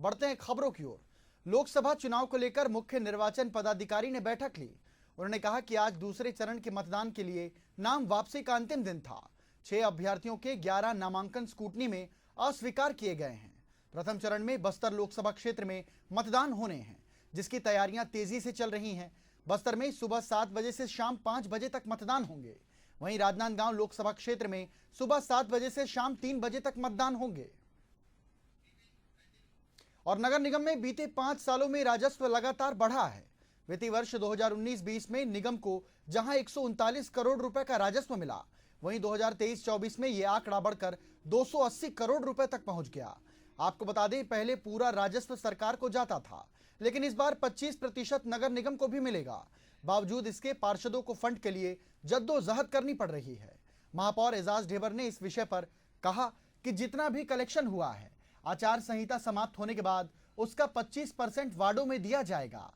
बढ़ते हैं खबरों की ओर। लोकसभा चुनाव को लेकर मुख्य निर्वाचन पदाधिकारी ने बैठक ली। उन्होंने कहा कि आज दूसरे चरण के मतदान के लिए नाम वापसी का अंतिम दिन था। 6 अभ्यर्थियों के 11 नामांकन स्कूटनी में अस्वीकार किए गए हैं। प्रथम चरण में बस्तर लोकसभा क्षेत्र में मतदान होने हैं, जिसकी तैयारियां तेजी से चल रही हैं। बस्तर में सुबह 7 बजे से शाम 5 बजे तक मतदान होंगे। वहीं राजनांदगांव लोकसभा क्षेत्र में सुबह 7 बजे से शाम 3 बजे तक मतदान होंगे। और नगर निगम में बीते 5 सालों में राजस्व लगातार बढ़ा है। वित्तीय वर्ष 2019-20 में निगम को जहां 139 करोड़ रुपए का राजस्व मिला, वहीं 2023-24 में यह आंकड़ा बढ़कर 280 करोड़ रुपए तक पहुंच गया। आपको बता दें, पहले पूरा राजस्व सरकार को जाता था, लेकिन इस बार 25% नगर निगम को भी मिलेगा। बावजूद इसके पार्षदों को फंड के लिए जद्दोजहद करनी पड़ रही है। महापौर एजाज ढेबर ने इस विषय पर कहा कि जितना भी कलेक्शन हुआ है, आचार संहिता समाप्त होने के बाद उसका 25% वार्डों में दिया जाएगा।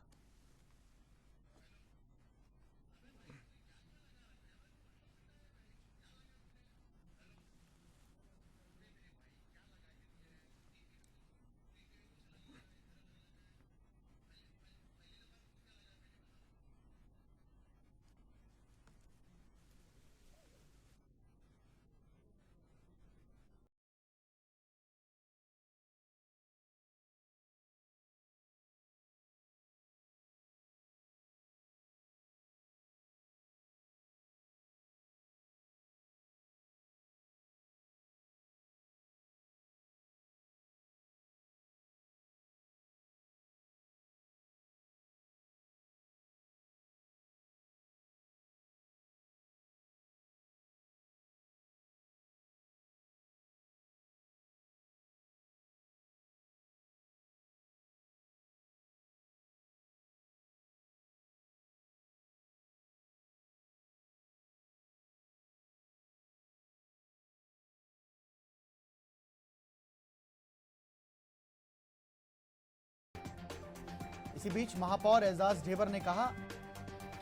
इसी बीच महापौर एजाज ढेबर ने कहा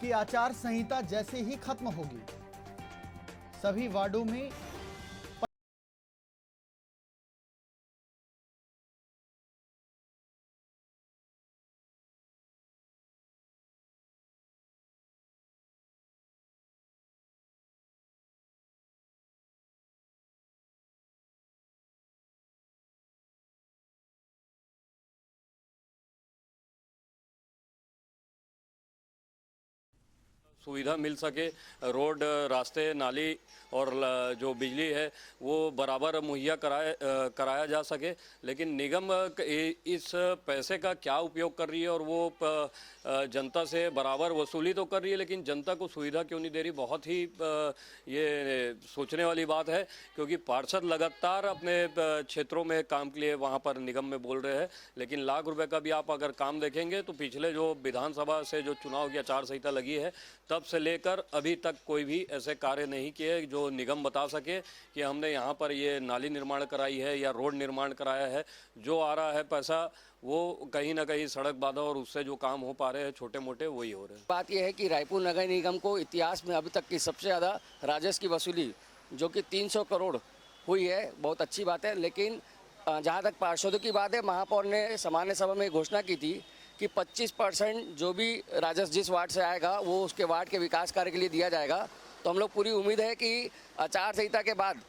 कि आचार संहिता जैसे ही खत्म होगी, सभी वार्डों में सुविधा मिल सके, रोड, रास्ते, नाली और जो बिजली है वो बराबर मुहैया कराया जा सके। लेकिन निगम इस पैसे का क्या उपयोग कर रही है और वो जनता से बराबर वसूली तो कर रही है, लेकिन जनता को सुविधा क्यों नहीं दे रही, बहुत ही ये सोचने वाली बात है। क्योंकि पार्षद लगातार अपने क्षेत्रों में काम के लिए वहाँ पर निगम में बोल रहे हैं, लेकिन लाख रुपए का भी आप अगर काम देखेंगे तो पिछले जो विधानसभा से जो चुनाव की आचार संहिता लगी है तब से लेकर अभी तक कोई भी ऐसे कार्य नहीं किए जो निगम बता सके कि हमने यहाँ पर ये नाली निर्माण कराई है या रोड निर्माण कराया है। जो आ रहा है पैसा वो कहीं ना कहीं सड़क बाधा और उससे जो काम हो पा रहे हैं छोटे मोटे वही हो रहे हैं। बात यह है कि रायपुर नगर निगम को इतिहास में अभी तक की सबसे ज़्यादा राजस्व की वसूली जो कि 300 करोड़ हुई है, बहुत अच्छी बात है। लेकिन जहाँ तक पार्षदों की बात है, महापौर ने सामान्य सभा में घोषणा की थी कि 25% जो भी राजस्व जिस वार्ड से आएगा वो उसके वार्ड के विकास कार्य के लिए दिया जाएगा। तो हम लोग पूरी उम्मीद है कि आचार संहिता के बाद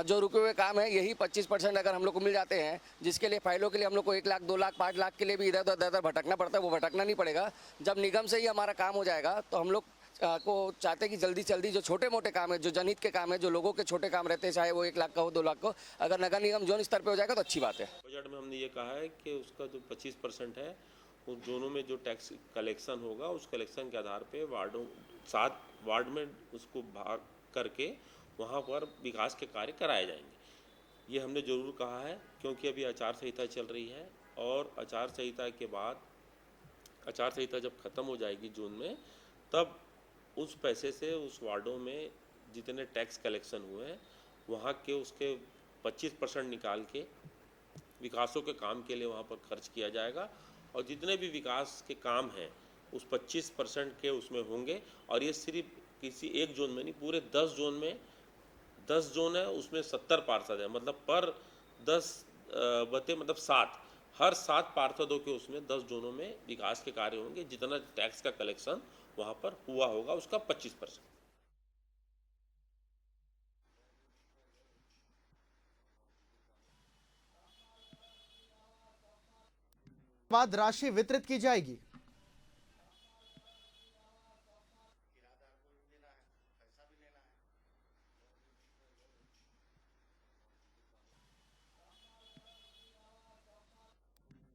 जो रुके हुए काम है यही 25% अगर हम लोग को मिल जाते हैं, जिसके लिए फाइलों के लिए हम लोग को 1 लाख, 2 लाख, 5 लाख के लिए भी इधर उधर भटकना पड़ता है, वो भटकना नहीं पड़ेगा। जब निगम से ही हमारा काम हो जाएगा तो हम लोग को चाहते हैं कि जल्दी जल्दी जो छोटे मोटे काम है, जो जनहित के काम है, जो लोगों के छोटे काम रहते हैं, चाहे वो 1 लाख का हो, 2 लाख का हो, अगर नगर निगम जोन स्तर पर हो जाएगा तो अच्छी बात है। बजट में हमने ये कहा है कि उसका जो 25% है उन जोनों में जो टैक्स कलेक्शन होगा उस कलेक्शन के आधार पे 7 वार्ड में उसको भाग करके वहाँ पर विकास के कार्य कराए जाएंगे। ये हमने ज़रूर कहा है, क्योंकि अभी आचार संहिता चल रही है और आचार संहिता के बाद आचार संहिता जब ख़त्म हो जाएगी जून में, तब उस पैसे से उस वार्डों में जितने टैक्स कलेक्शन हुए हैं वहाँ के उसके 25% निकाल के विकासों के काम के लिए वहाँ पर खर्च किया जाएगा। और जितने भी विकास के काम हैं उस 25% के उसमें होंगे। और ये सिर्फ किसी एक जोन में नहीं, पूरे 10 जोन में, 10 जोन है उसमें 70 पार्षद है, मतलब पर 10 बते मतलब 7 हर 7 पार्षदों के उसमें 10 जोनों में विकास के कार्य होंगे। जितना टैक्स का कलेक्शन वहाँ पर हुआ होगा उसका 25%। बाद राशि वितरित की जाएगी।